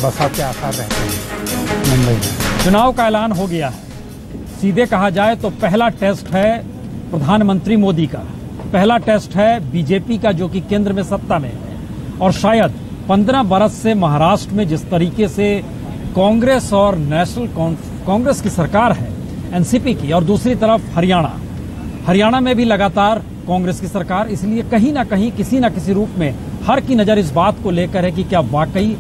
बसा के आसार रहते हैं मुंबई में। चुनाव का ऐलान हो गया है। सीधे कहा जाए तो पहला टेस्ट है प्रधानमंत्री मोदी का, पहला टेस्ट है बीजेपी का जो कि केंद्र में सत्ता में है। और शायद 15 बरस से महाराष्ट्र में जिस तरीके से कांग्रेस और नेशनल कांग्रेस की सरकार है एनसीपी की, और दूसरी तरफ हरियाणा में भी लगातार कांग्रेस की सरकार, इसलिए कहीं ना कहीं किसी न किसी रूप में हर की नजर इस बात को लेकर है कि क्या वाकई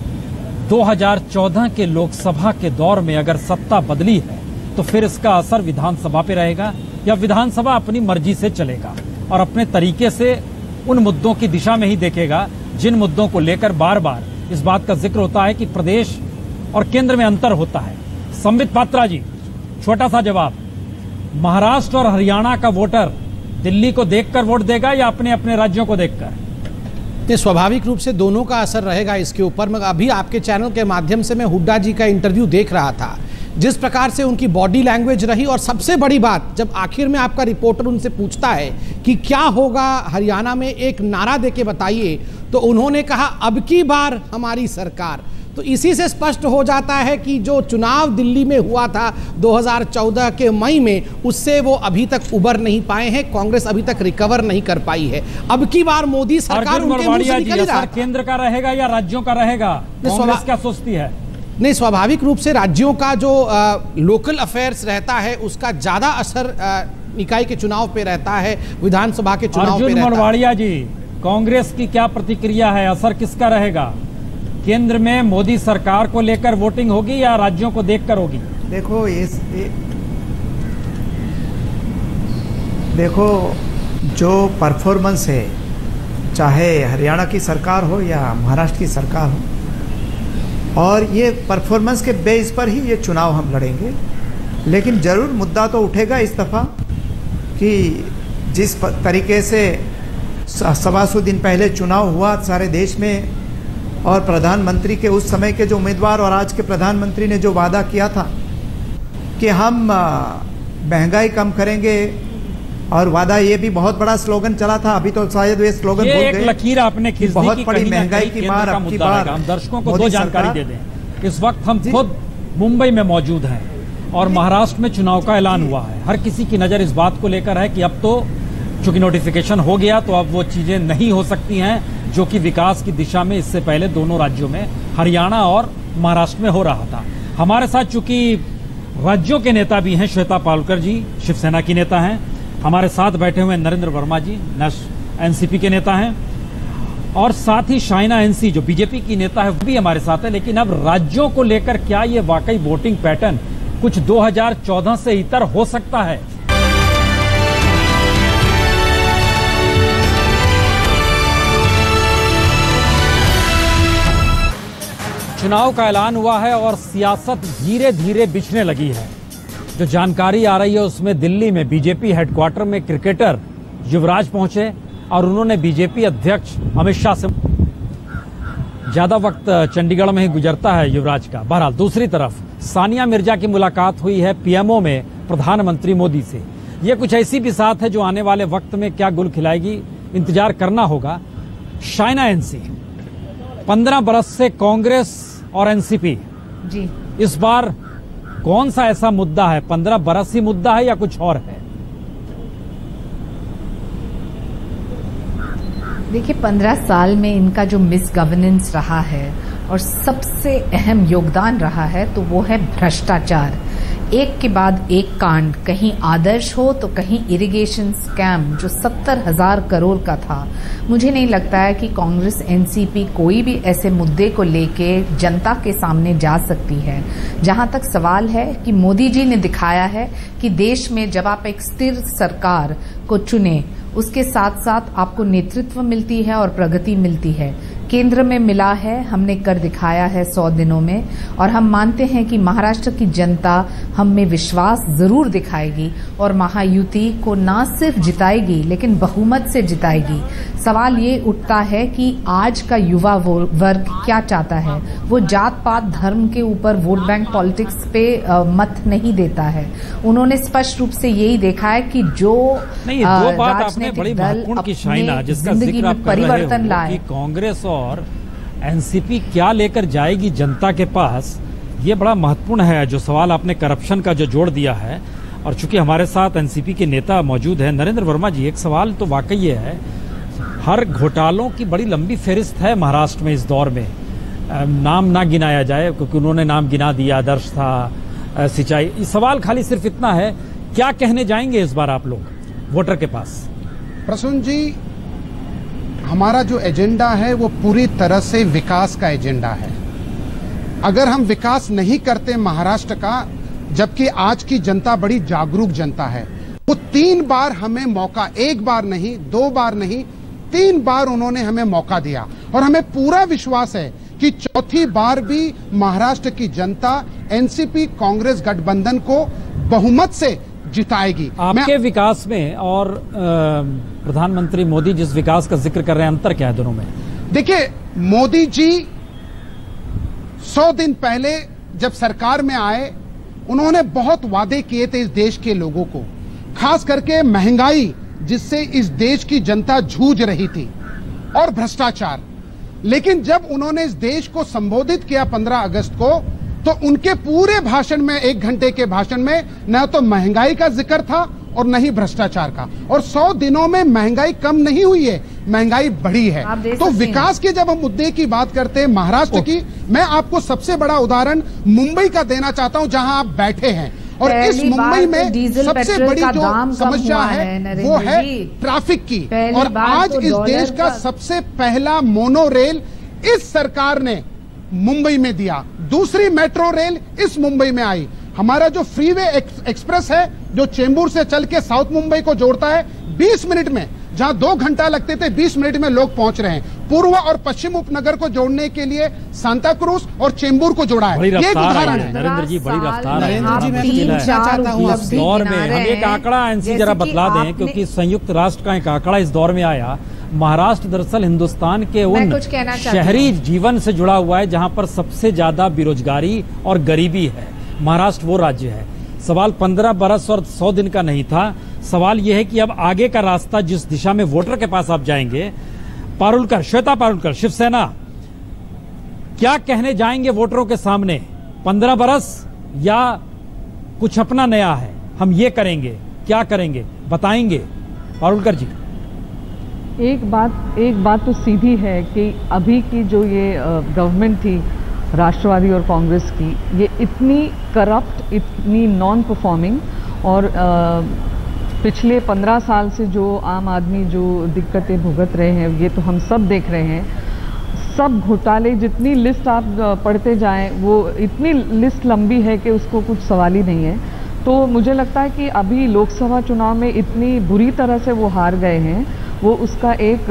2014 के लोकसभा के दौर में अगर सत्ता बदली है तो फिर इसका असर विधानसभा पे रहेगा, या विधानसभा अपनी मर्जी से चलेगा और अपने तरीके से उन मुद्दों की दिशा में ही देखेगा जिन मुद्दों को लेकर बार बार इस बात का जिक्र होता है कि प्रदेश और केंद्र में अंतर होता है। संबित पात्रा जी, छोटा सा जवाब, महाराष्ट्र और हरियाणा का वोटर दिल्ली को देखकर वोट देगा या अपने अपने राज्यों को देखकर? ये स्वाभाविक रूप से दोनों का असर रहेगा इसके ऊपर। मगर अभी आपके चैनल के माध्यम से मैं हुड्डा जी का इंटरव्यू देख रहा था, जिस प्रकार से उनकी बॉडी लैंग्वेज रही, और सबसे बड़ी बात जब आखिर में आपका रिपोर्टर उनसे पूछता है कि क्या होगा हरियाणा में, एक नारा देके बताइए, तो उन्होंने कहा अब की बार हमारी सरकार। तो इसी से स्पष्ट हो जाता है कि जो चुनाव दिल्ली में हुआ था 2014 के मई में, उससे वो अभी तक उबर नहीं पाए हैं, कांग्रेस अभी तक रिकवर नहीं कर पाई है। अब की बार मोदी सरकार उनके मुंह से निकल रहा है। केंद्र का रहेगा या राज्यों का रहेगा? कांग्रेस क्या सोचती है? नहीं, स्वाभाविक रूप से राज्यों का जो लोकल अफेयर्स रहता है उसका ज्यादा असर निकाय के चुनाव पे रहता है, विधानसभा के चुनाव पे रहता है। अर्जुन मोरवाड़िया जी, कांग्रेस की क्या प्रतिक्रिया है? असर किसका रहेगा? केंद्र में मोदी सरकार को लेकर वोटिंग होगी या राज्यों को देखकर होगी? देखो जो परफॉर्मेंस है, चाहे हरियाणा की सरकार हो या महाराष्ट्र की सरकार हो, और ये परफॉर्मेंस के बेस पर ही ये चुनाव हम लड़ेंगे। लेकिन जरूर मुद्दा तो उठेगा इस दफ़ा कि जिस तरीके से 125 दिन पहले चुनाव हुआ सारे देश में, और प्रधानमंत्री के उस समय के जो उम्मीदवार और आज के प्रधानमंत्री ने जो वादा किया था कि हम महंगाई कम करेंगे, और वादा ये भी बहुत बड़ा स्लोगन चला था, अभी तो शायद वे स्लोगन भूल गए। एक लकीर आपने खींच दी बहुत कि बड़ी महंगाई की मार अब की बार। हम दर्शकों को दो जानकारी दे दें। इस वक्त हम खुद मुंबई में मौजूद हैं और महाराष्ट्र में चुनाव का ऐलान हुआ है। हर किसी की नजर इस बात को लेकर है कि अब तो चूंकि नोटिफिकेशन हो गया तो अब वो चीजें नहीं हो सकती हैं जो कि विकास की दिशा में इससे पहले दोनों राज्यों में, हरियाणा और महाराष्ट्र में हो रहा था। हमारे साथ चूंकि राज्यों के नेता भी हैं, श्वेता पालकर जी शिवसेना की नेता हैं, हमारे साथ बैठे हुए नरेंद्र वर्मा जी एनसीपी के नेता हैं, और साथ ही शाइना एनसी जो बीजेपी की नेता है वो भी हमारे साथ है। लेकिन अब राज्यों को लेकर क्या ये वाकई वोटिंग पैटर्न कुछ 2014 से इतर हो सकता है? चुनाव का ऐलान हुआ है और सियासत धीरे धीरे बिछने लगी है। जो जानकारी आ रही है उसमें दिल्ली में बीजेपी हेडक्वार्टर में क्रिकेटर युवराज पहुंचे और उन्होंने बीजेपी अध्यक्ष अमित शाह से, ज्यादा वक्त चंडीगढ़ में ही गुजरता है युवराज का। बहरहाल दूसरी तरफ सानिया मिर्जा की मुलाकात हुई है पीएमओ में प्रधानमंत्री मोदी से। ये कुछ ऐसी भी साथ है जो आने वाले वक्त में क्या गुल खिलाएगी, इंतजार करना होगा। शाइना एनसी, 15 बरस से कांग्रेस और एनसीपी जी, इस बार कौन सा ऐसा मुद्दा है? 15 बरस ही मुद्दा है या कुछ और है? देखिए 15 साल में इनका जो मिस गवर्नेंस रहा है और सबसे अहम योगदान रहा है तो वो है भ्रष्टाचार। एक के बाद एक कांड, कहीं आदर्श हो तो कहीं इरिगेशन स्कैम जो 70,000 करोड़ का था। मुझे नहीं लगता है कि कांग्रेस एनसीपी कोई भी ऐसे मुद्दे को लेके जनता के सामने जा सकती है। जहां तक सवाल है कि मोदी जी ने दिखाया है कि देश में जब आप एक स्थिर सरकार को चुने, उसके साथ साथ आपको नेतृत्व मिलती है और प्रगति मिलती है। केंद्र में मिला है, हमने कर दिखाया है 100 दिनों में, और हम मानते हैं कि महाराष्ट्र की जनता हम में विश्वास जरूर दिखाएगी और महायुति को ना सिर्फ जिताएगी लेकिन बहुमत से जिताएगी। सवाल ये उठता है कि आज का युवा वर्ग क्या चाहता है। वो जात पात धर्म के ऊपर वोट बैंक पॉलिटिक्स पे मत नहीं देता है। उन्होंने स्पष्ट रूप से यही देखा है कि जो राजनीतिक दल अपनी जिंदगी में परिवर्तन लाए, कांग्रेस और एनसीपी क्या लेकर जाएगी जनता के पास, ये बड़ा महत्वपूर्ण है। जो सवाल आपने करप्शन का जो जोड़ दिया है, और चूंकि हमारे साथ एनसीपी के नेता मौजूद हैं, नरेंद्र वर्मा जी, एक सवाल तो वाकई ये है, हर घोटालों की बड़ी लंबी फहरिस्त है महाराष्ट्र में इस दौर में, नाम ना गिनाया जाए क्योंकि उन्होंने नाम गिना दिया, आदर्श था, सिंचाई। इस सवाल खाली सिर्फ इतना है, क्या कहने जाएंगे इस बार आप लोग वोटर के पास? प्रसून जी, हमारा जो एजेंडा है वो पूरी तरह से विकास का एजेंडा है। अगर हम विकास नहीं करते महाराष्ट्र का, जबकि आज की जनता बड़ी जागरूक जनता है, वो 3 बार हमें मौका, 1 बार नहीं, 2 बार नहीं, 3 बार उन्होंने हमें मौका दिया, और हमें पूरा विश्वास है कि चौथी बार भी महाराष्ट्र की जनता एनसीपी कांग्रेस गठबंधन को बहुमत से जिताएगी। आपके विकास में और प्रधानमंत्री मोदी जिस विकास का जिक्र कर रहे हैं, अंतर क्या है दोनों में? देखिए, मोदी जी 100 दिन पहले जब सरकार में आए, उन्होंने बहुत वादे किए थे इस देश के लोगों को, खास करके महंगाई जिससे इस देश की जनता जूझ रही थी, और भ्रष्टाचार। लेकिन जब उन्होंने इस देश को संबोधित किया 15 अगस्त को, तो उनके पूरे भाषण में, 1 घंटे के भाषण में, न तो महंगाई का जिक्र था और न ही भ्रष्टाचार का। और 100 दिनों में महंगाई कम नहीं हुई है, महंगाई बढ़ी है। तो विकास के जब हम मुद्दे की बात करते हैं महाराष्ट्र की, मैं आपको सबसे बड़ा उदाहरण मुंबई का देना चाहता हूं, जहां आप बैठे हैं। और इस मुंबई में सबसे बड़ी जो समस्या है वो है ट्रैफिक की। और आज इस देश का सबसे पहला मोनो रेल इस सरकार ने मुंबई में दिया, दूसरी मेट्रो रेल इस मुंबई में आई। हमारा जो फ्रीवे एक्सप्रेस है, जो चेंबूर से चल के साउथ मुंबई को जोड़ता है, 20 मिनट में, जहां 2 घंटा लगते थे, 20 मिनट में लोग पहुंच रहे हैं। पूर्व और पश्चिम उपनगर को जोड़ने के लिए सांता क्रूज और चेंबूर को जोड़ा है। ये एक उदाहरण है। नरेंद्र जी, बड़ी रफ्तार है। नरेंद्र जी, मैं पूछना चाहता हूं इस दौर में हम एक आंकड़ा एनसी जरा बतला दें, क्योंकि संयुक्त राष्ट्र का एक आंकड़ा इस दौर में आया। महाराष्ट्र दरअसल हिंदुस्तान के उन शहरी जीवन से जुड़ा हुआ है जहां पर सबसे ज्यादा बेरोजगारी और गरीबी है। महाराष्ट्र वो राज्य है। सवाल 15 बरस और 100 दिन का नहीं था, सवाल यह है कि अब आगे का रास्ता जिस दिशा में वोटर के पास आप जाएंगे। पारुलकर, श्वेता पारुलकर, शिवसेना, क्या कहने जाएंगे वोटरों के सामने? 15 बरस या कुछ अपना नया है, हम ये करेंगे, क्या करेंगे, बताएंगे? पारुलकर जी। एक बात तो सीधी है कि अभी की जो ये गवर्नमेंट थी राष्ट्रवादी और कांग्रेस की, ये इतनी करप्ट, इतनी नॉन परफॉर्मिंग, और पिछले 15 साल से जो आम आदमी जो दिक्कतें भुगत रहे हैं, ये तो हम सब देख रहे हैं। सब घोटाले, जितनी लिस्ट आप पढ़ते जाएं, वो इतनी लिस्ट लंबी है कि उसको कुछ सवाल ही नहीं है। तो मुझे लगता है कि अभी लोकसभा चुनाव में इतनी बुरी तरह से वो हार गए हैं, वो उसका एक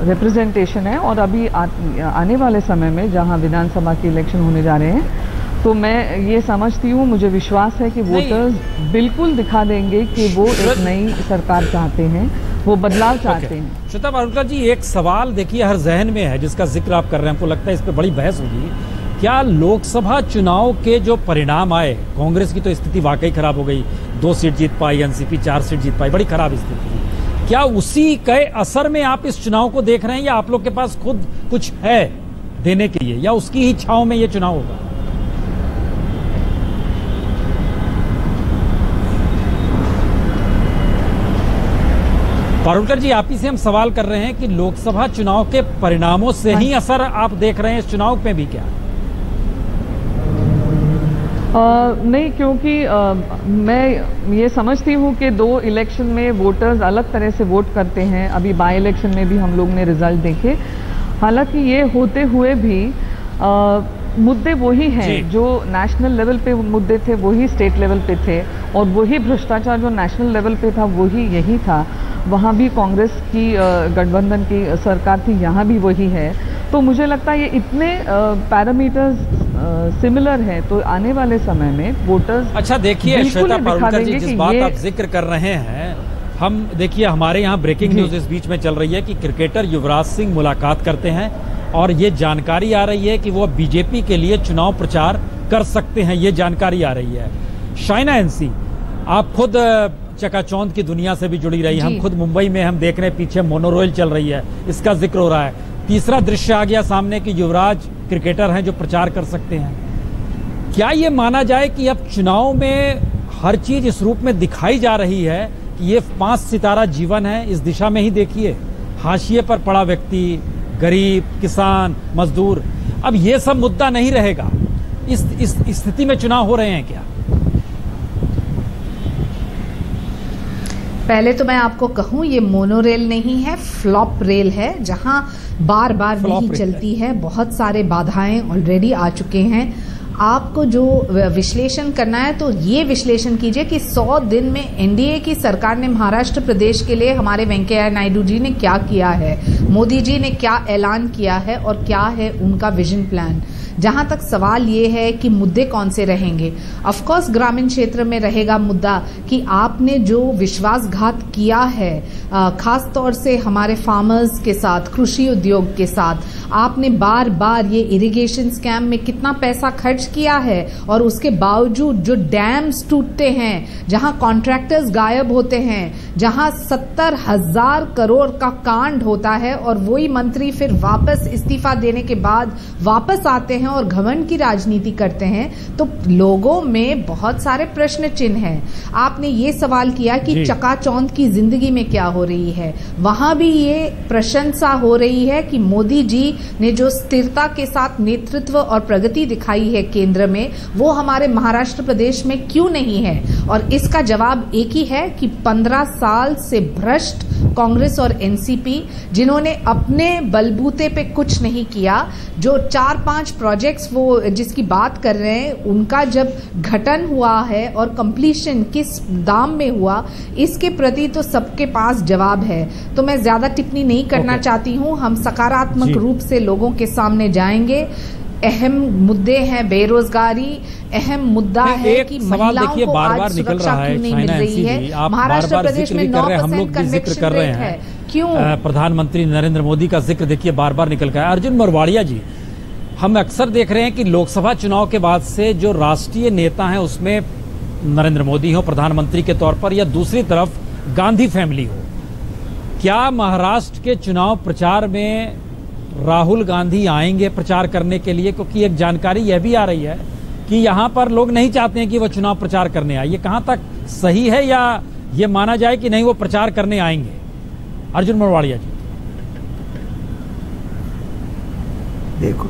रिप्रेजेंटेशन है। और अभी आने वाले समय में जहां विधानसभा के इलेक्शन होने जा रहे हैं, तो मैं ये समझती हूँ, मुझे विश्वास है कि वोटर्स बिल्कुल दिखा देंगे कि वो एक नई सरकार चाहते हैं, वो बदलाव चाहते हैं। श्वेता पारुलकर जी, एक सवाल देखिए हर जहन में है जिसका जिक्र आप कर रहे हैं, हमको लगता है इस पर बड़ी बहस होगी। क्या लोकसभा चुनाव के जो परिणाम आए, कांग्रेस की तो स्थिति वाकई खराब हो गई, 2 सीट जीत पाई, एनसीपी 4 सीट जीत पाई, बड़ी खराब स्थिति थी। क्या उसी के असर में आप इस चुनाव को देख रहे हैं, या आप लोग के पास खुद कुछ है देने के लिए, या उसकी ही छाव में ये चुनाव होगा? पारुलकर जी, आप ही से हम सवाल कर रहे हैं कि लोकसभा चुनाव के परिणामों से ही असर आप देख रहे हैं इस चुनाव में भी क्या? नहीं, क्योंकि मैं ये समझती हूँ कि 2 इलेक्शन में वोटर्स अलग तरह से वोट करते हैं। अभी बाई इलेक्शन में भी हम लोग ने रिजल्ट देखे। हालांकि ये होते हुए भी मुद्दे वही हैं, जो नेशनल लेवल पे मुद्दे थे वही स्टेट लेवल पे थे, और वही भ्रष्टाचार जो नेशनल लेवल पे था वही यही था। वहाँ भी कांग्रेस की गठबंधन की सरकार थी, यहाँ भी वही है। तो मुझे लगता है ये इतने पैरामीटर्स सिमिलर है, तो आने वाले समय में वोटर्स। अच्छा देखिए श्वेता पारुलकर जी, जिस बात आप जिक्र कर रहे हैं, हम देखिए हमारे यहाँ ब्रेकिंग न्यूज इस बीच में चल रही है कि क्रिकेटर युवराज सिंह मुलाकात करते हैं, और ये जानकारी आ रही है कि वो बीजेपी के लिए चुनाव प्रचार कर सकते हैं, ये जानकारी आ रही है। शाइना एनसी, आप खुद चकाचौंध की दुनिया से भी जुड़ी रही, हम खुद मुंबई में हम देख रहे हैं पीछे मोनो रेल चल रही है, इसका जिक्र हो रहा है। तीसरा दृश्य आ गया सामने कि युवराज क्रिकेटर हैं जो प्रचार कर सकते हैं। क्या ये माना जाए कि अब चुनाव में हर चीज इस रूप में दिखाई जा रही है कि ये 5 सितारा जीवन है, इस दिशा में ही देखिए, हाशिए पर पड़ा व्यक्ति, गरीब, किसान, मजदूर, अब ये सब मुद्दा नहीं रहेगा। इस स्थिति में चुनाव हो रहे हैं क्या? पहले तो मैं आपको कहूं, ये मोनोरेल नहीं है, फ्लॉप रेल है, जहां बार बार नहीं चलती है। बहुत सारे बाधाएं ऑलरेडी आ चुके हैं। आपको जो विश्लेषण करना है तो ये विश्लेषण कीजिए कि 100 दिन में एनडीए की सरकार ने महाराष्ट्र प्रदेश के लिए हमारे वेंकैया नायडू जी ने क्या किया है, मोदी जी ने क्या ऐलान किया है और क्या है उनका विजन प्लान। जहां तक सवाल ये है कि मुद्दे कौन से रहेंगे, ऑफ कोर्स ग्रामीण क्षेत्र में रहेगा मुद्दा कि आपने जो विश्वासघात किया है, खास तौर से हमारे फार्मर्स के साथ, कृषि उद्योग के साथ, आपने बार बार ये इरिगेशन स्कैम में कितना पैसा खर्च किया है और उसके बावजूद जो डैम्स टूटते हैं, जहां कॉन्ट्रैक्टर्स गायब होते हैं, जहां 70,000 करोड़ का कांड होता है और वही मंत्री फिर वापस इस्तीफा देने के बाद वापस आते हैं और घमंड की राजनीति करते हैं, तो लोगों में बहुत सारे प्रश्न चिन्ह हैं। आपने ये सवाल किया कि चकाचौंध की जिंदगी में क्या हो रही है, वहां भी ये प्रशंसा हो रही है कि मोदी जी ने जो स्थिरता के साथ नेतृत्व और प्रगति दिखाई है केंद्र में, वो हमारे महाराष्ट्र प्रदेश में क्यों नहीं है। और इसका जवाब एक ही है कि 15 साल से भ्रष्ट कांग्रेस और एनसीपी, जिन्होंने अपने बलबूते पे कुछ नहीं किया, जो 4-5 प्रोजेक्ट्स वो जिसकी बात कर रहे हैं, उनका जब घटन हुआ है और कंप्लीशन किस दाम में हुआ, इसके प्रति तो सबके पास जवाब है। तो मैं ज्यादा टिप्पणी नहीं करना चाहती हूं। हम सकारात्मक रूप से लोगों के सामने जाएंगे। अहम मुद्दे हैं बेरोजगारी, अहम मुद्दा है कि महिलाओं को आज सुरक्षा क्यों नहीं मिल रही है। महाराष्ट्र प्रदेश में 9% कन्वेक्शन रेट है, क्यों? प्रधानमंत्री नरेंद्र मोदी का जिक्र देखिए बार बार निकल गया। अर्जुन मोरवाड़िया जी, हम अक्सर देख रहे हैं कि लोकसभा चुनाव के बाद से जो राष्ट्रीय नेता हैं उसमें नरेंद्र मोदी हो प्रधानमंत्री के तौर पर, या दूसरी तरफ गांधी फैमिली हो, क्या महाराष्ट्र के चुनाव प्रचार में राहुल गांधी आएंगे प्रचार करने के लिए? क्योंकि एक जानकारी यह भी आ रही है कि यहां पर लोग नहीं चाहते हैं कि वो चुनाव प्रचार करने आए। ये कहां तक सही है, या ये माना जाए कि नहीं वो प्रचार करने आएंगे? अर्जुन मोरवाड़िया जी। देखो,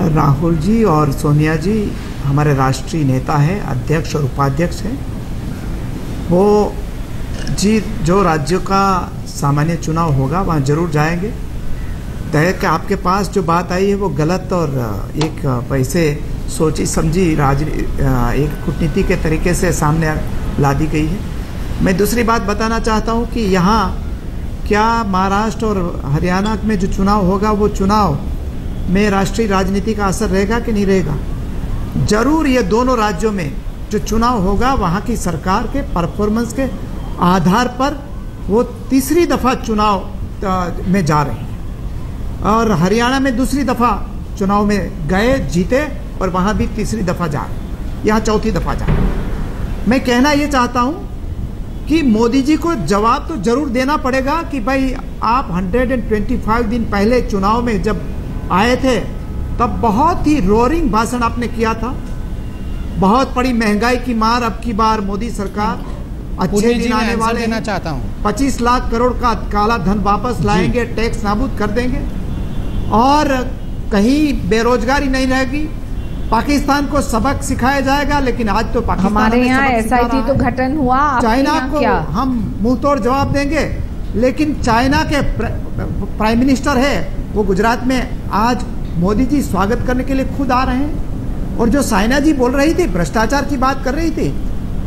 राहुल जी और सोनिया जी हमारे राष्ट्रीय नेता हैं, अध्यक्ष और उपाध्यक्ष हैं। वो जी जो राज्यों का सामान्य चुनाव होगा वहाँ जरूर जाएंगे। तय कि आपके पास जो बात आई है वो गलत और एक पैसे सोची समझी एक कूटनीति के तरीके से सामने ला दी गई है। मैं दूसरी बात बताना चाहता हूँ कि यहाँ क्या महाराष्ट्र और हरियाणा में जो चुनाव होगा वो चुनाव में राष्ट्रीय राजनीति का असर रहेगा कि नहीं रहेगा? जरूर ये दोनों राज्यों में जो चुनाव होगा वहाँ की सरकार के परफॉर्मेंस के आधार पर वो तीसरी दफ़ा चुनाव में जा रहे हैं, और हरियाणा में दूसरी दफ़ा चुनाव में गए, जीते, और वहाँ भी तीसरी दफ़ा जा रहे हैं, यहाँ चौथी दफ़ा जा रहे हैं। मैं कहना ये चाहता हूँ कि मोदी जी को जवाब तो जरूर देना पड़ेगा कि भाई आप 125 दिन पहले चुनाव में जब आए थे तब बहुत ही रोरिंग भाषण आपने किया था, बहुत बड़ी महंगाई की मार अब की बार मोदी सरकार, अच्छे दिन आने वाले देना चाहता हूं, 25 लाख करोड़ का काला धन वापस लाएंगे, टैक्स नाबूद कर देंगे और कहीं बेरोजगारी नहीं रहेगी। पाकिस्तान को सबक सिखाया जाएगा, लेकिन आज तो पाकिस्तान हमारे यहाँ SIT तो घटन हुआ, चाइना को क्या? हम मुंह तोड़ जवाब देंगे, लेकिन चाइना के प्राइम मिनिस्टर है वो गुजरात में आज मोदी जी स्वागत करने के लिए खुद आ रहे हैं। और जो साइना जी बोल रही थी, भ्रष्टाचार की बात कर रही थी,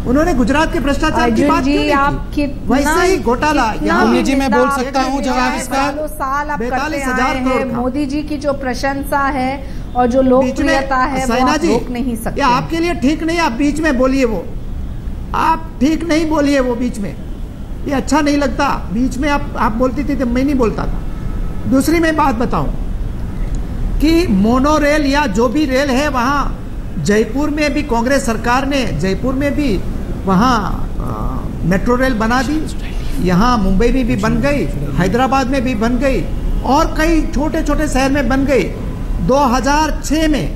उन्होंने गुजरात के भ्रष्टाचार की बात क्यों नहीं की? वैसे ही घोटाला जी मैं बोल सकता हूँ जवाब इसका। साल आप करते आए हैं, मोदी जी की जो प्रशंसा है और जो लोकप्रियता है वो आप रोक नहीं सकते। आपके लिए ठीक नहीं, आप बीच में बोलिए, वो आप ठीक नहीं बोलिए, वो बीच में, ये अच्छा नहीं लगता। बीच में आप बोलती थी तो मैं नहीं बोलता था। दूसरी मैं बात बताऊं कि मोनो रेल या जो भी रेल है, वहाँ जयपुर में भी कांग्रेस सरकार ने जयपुर में भी वहाँ मेट्रो रेल बना दी, यहाँ मुंबई में भी बन गई, हैदराबाद में भी बन गई, और कई छोटे छोटे शहर में बन गई। 2006 में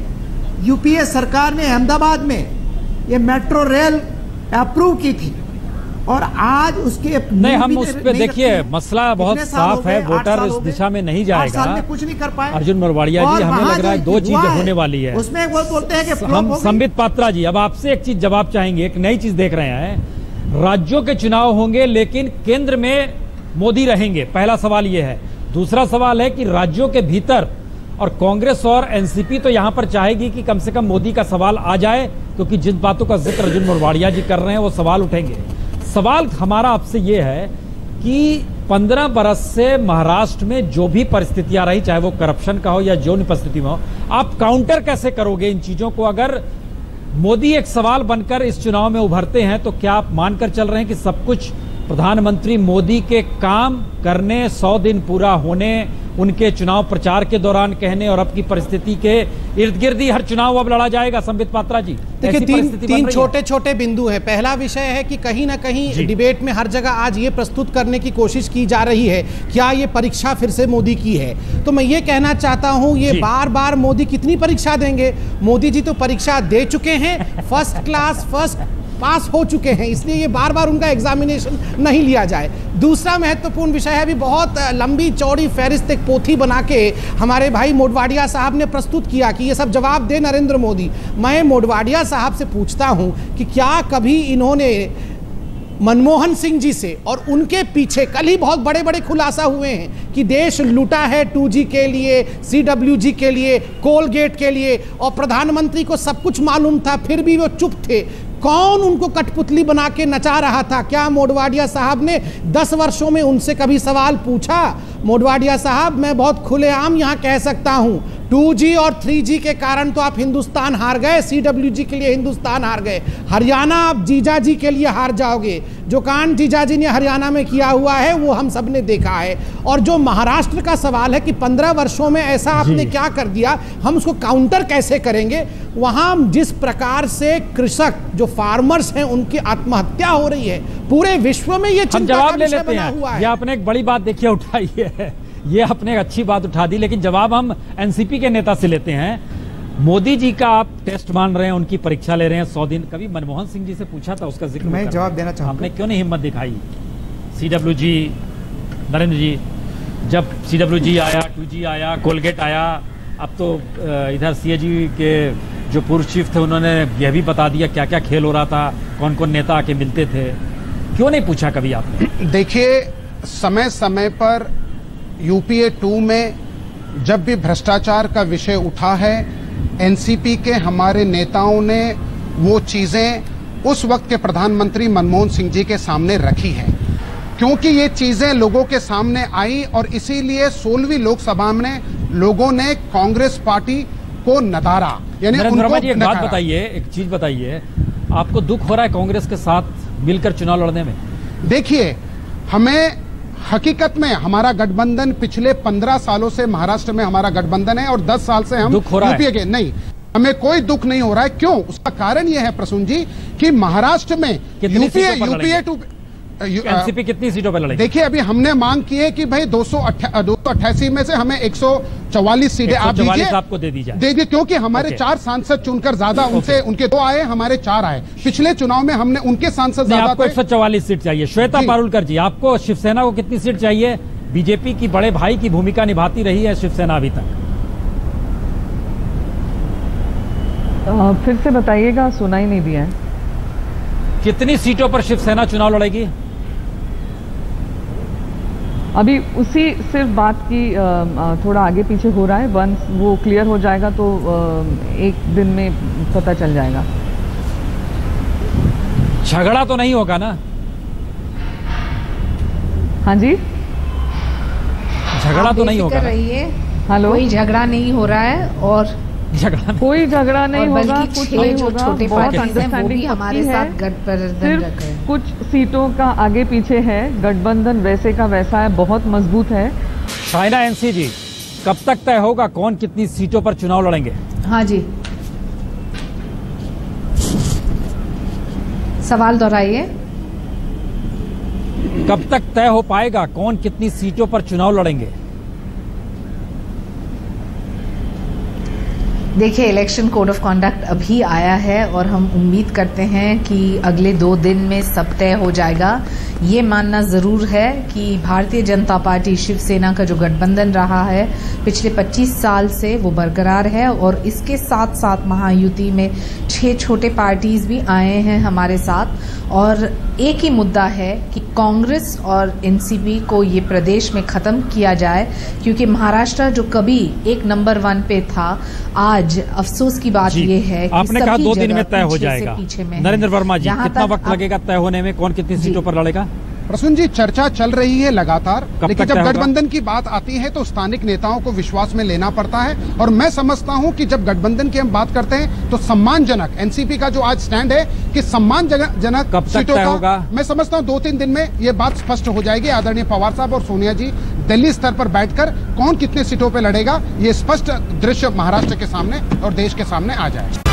यूपीए सरकार ने अहमदाबाद में ये मेट्रो रेल अप्रूव की थी और आज उसके नहीं, हम उस पे देखिए मसला बहुत साफ है, वोटर इस दिशा में नहीं जाएगा। साल में कुछ नहीं कर पाए अर्जुन मोढवाडिया जी, हमें लग रहा है दो चीजें होने वाली है उसमें। वो बोलते हैं कि हम संबित पात्रा जी, अब आपसे एक चीज जवाब चाहेंगे। एक नई चीज देख रहे हैं, राज्यों के चुनाव होंगे लेकिन केंद्र में मोदी रहेंगे, पहला सवाल ये है। दूसरा सवाल है कि राज्यों के भीतर, और कांग्रेस और एनसीपी तो यहां पर चाहेगी कि कम से कम मोदी का सवाल आ जाए, क्योंकि जिन बातों का जिक्र अर्जुन मोढवाडिया जी कर रहे हैं वो सवाल उठेंगे। सवाल हमारा आपसे ये है कि 15 बरस से महाराष्ट्र में जो भी परिस्थितियां रही, चाहे वो करप्शन का हो या जो परिस्थिति में हो, आप काउंटर कैसे करोगे इन चीजों को? अगर मोदी एक सवाल बनकर इस चुनाव में उभरते हैं तो क्या आप मानकर चल रहे हैं कि सब कुछ प्रधानमंत्री मोदी के काम करने, 100 दिन पूरा होने, उनके चुनाव प्रचार के दौरान कहने और अब की परिस्थिति के इर्द गिर्द ही हर चुनाव अब लड़ा जाएगा? संबित पात्रा जी, देखिए तीन छोटे छोटे बिंदु हैं। पहला विषय है कि कहीं ना कहीं डिबेट में हर जगह आज ये प्रस्तुत करने की कोशिश की जा रही है क्या ये परीक्षा फिर से मोदी की है। तो मैं ये कहना चाहता हूं, ये बार बार मोदी कितनी परीक्षा देंगे? मोदी जी तो परीक्षा दे चुके हैं, फर्स्ट क्लास फर्स्ट पास हो चुके हैं, इसलिए ये बार बार उनका एग्जामिनेशन नहीं लिया जाए। दूसरा महत्वपूर्ण विषय है, अभी बहुत लंबी चौड़ी फहरिस्त एक पोथी बना के हमारे भाई मोढवाडिया साहब ने प्रस्तुत किया कि ये सब जवाब दे नरेंद्र मोदी। मैं मोढवाडिया साहब से पूछता हूं कि क्या कभी इन्होंने मनमोहन सिंह जी से और उनके पीछे कल ही बहुत बड़े बड़े खुलासा हुए हैं कि देश लूटा है 2G के लिए, CWG के लिए, कोलगेट के लिए, और प्रधानमंत्री को सब कुछ मालूम था फिर भी वो चुप थे। कौन उनको कठपुतली बना के नचा रहा था? क्या मोढवाडिया साहब ने 10 वर्षों में उनसे कभी सवाल पूछा? मोढवाडिया साहब, मैं बहुत खुलेआम यहां कह सकता हूं, 2G और 3G के कारण तो आप हिंदुस्तान हार गए, CWG के लिए हिंदुस्तान हार गए, हरियाणा आप जीजा जी के लिए हार जाओगे। जो कांड जीजा जी ने हरियाणा में किया हुआ है वो हम सब ने देखा है। और जो महाराष्ट्र का सवाल है कि 15 वर्षों में ऐसा आपने क्या कर दिया, हम उसको काउंटर कैसे करेंगे? वहां जिस प्रकार से कृषक जो फार्मर्स हैं उनकी आत्महत्या हो रही है, पूरे विश्व में ये चिंता का विषय बना हुआ है। ये आपने एक बड़ी बात देखिए उठाई है, ये आपने अच्छी बात उठा दी, लेकिन जवाब हम एनसीपी के नेता से लेते हैं। मोदी जी का आप टेस्ट मान रहे हैं, उनकी परीक्षा ले रहे हैं 100 दिन। कभी मनमोहन सिंह जी से पूछा था, उसका जिक्र मैं जवाब देना चाहूंगा। आपने क्यों नहीं हिम्मत दिखाई? CWG, नरेंद्र जी, जब CWG आया, 2G आया, कोलगेट आया, अब तो इधर CAG के जो पूर्व चीफ थे उन्होंने यह भी बता दिया क्या क्या खेल हो रहा था, कौन कौन नेता आके मिलते थे। क्यों नहीं पूछा कभी आपने? देखिए, समय समय पर UPA 2 में जब भी भ्रष्टाचार का विषय उठा है, एनसीपी के हमारे नेताओं ने वो चीजें उस वक्त के प्रधानमंत्री मनमोहन सिंह जी के सामने रखी है, क्योंकि ये चीजें लोगों के सामने आई और इसीलिए 16वीं लोकसभा में लोगों ने कांग्रेस पार्टी को नदारा, यानी उनको एक बात बताइए, एक चीज बताइए, आपको दुख हो रहा है कांग्रेस के साथ मिलकर चुनाव लड़ने में? देखिए, हमें हकीकत में हमारा गठबंधन पिछले 15 सालों से महाराष्ट्र में हमारा गठबंधन है और 10 साल से हम यूपीए के नहीं, हमें कोई दुख नहीं हो रहा है। क्यों? उसका कारण यह है प्रसून जी कि महाराष्ट्र में यूपीए 2 एनसीपी कितनी सीटों पर लड़ेगी? देखिए, अभी हमने मांग की है कि भाई 288 में से हमें 144 सीटें आप दीजिए, आपको दे दीजिए, क्योंकि हमारे 4 सांसद चुनकर ज्यादा उनसे, उनके 2 आए, हमारे 4 आए। पिछले चुनाव में हमने उनके सांसद ज्यादा। आपको 144 सीट चाहिए। श्वेता पारुलकर जी, आपको शिवसेना को कितनी सीट चाहिए? बीजेपी की बड़े भाई की भूमिका निभाती रही है शिवसेना अभी तक। फिर से बताइएगा, सुना ही नहीं दिया है। कितनी सीटों पर शिवसेना चुनाव लड़ेगी? अभी उसी सिर्फ बात की थोड़ा आगे पीछे हो रहा है। वंस वो क्लियर हो जाएगा तो एक दिन में पता चल जाएगा। झगड़ा तो नहीं होगा ना? हाँ जी, झगड़ा तो नहीं होगा? हेलो, कोई झगड़ा नहीं हो रहा है और कोई झगड़ा नहीं होगा, कुछ नहीं होगा। छोटे पार्टी हमारे साथ गठबंधन रख रहे हैं। कुछ सीटों का आगे पीछे है, गठबंधन वैसे का वैसा है, बहुत मजबूत है। शाइना एनसी जी, कब तक तय होगा कौन कितनी सीटों पर चुनाव लड़ेंगे? हाँ जी, सवाल दोहराइए। कब तक तय हो पाएगा कौन कितनी सीटों पर चुनाव लड़ेंगे? देखिए, इलेक्शन कोड ऑफ कंडक्ट अभी आया है और हम उम्मीद करते हैं कि अगले 2 दिन में सब तय हो जाएगा। ये मानना जरूर है कि भारतीय जनता पार्टी शिवसेना का जो गठबंधन रहा है पिछले 25 साल से वो बरकरार है और इसके साथ साथ महायुति में 6 छोटे पार्टीज भी आए हैं हमारे साथ। और एक ही मुद्दा है कि कांग्रेस और एनसीपी को ये प्रदेश में खत्म किया जाए, क्योंकि महाराष्ट्र जो कभी एक नंबर 1 पे था, आज अफसोस की बात ये है कि आपने कहा 2 दिन में तय हो पीछे जाएगा। से पीछे में नरेंद्र वर्मा जी, जहां कितना तक वक्त लगेगा तय होने में, कौन कितनी सीटों पर लड़ेगा? प्रसून जी, चर्चा चल रही है लगातार, लेकिन तक जब तय होगा? गठबंधन की बात आती है तो स्थानिक नेताओं को विश्वास में लेना पड़ता है। और मैं समझता हूं कि जब गठबंधन की हम बात करते हैं तो सम्मानजनक एनसीपी का जो आज स्टैंड है कि सम्मानजनक कब तक सीटों तय का, होगा? मैं समझता हूं 2-3 दिन में ये बात स्पष्ट हो जाएगी। आदरणीय पवार साहब और सोनिया जी दिल्ली स्तर पर बैठकर कौन कितने सीटों पर लड़ेगा, ये स्पष्ट दृश्य महाराष्ट्र के सामने और देश के सामने आ जाए।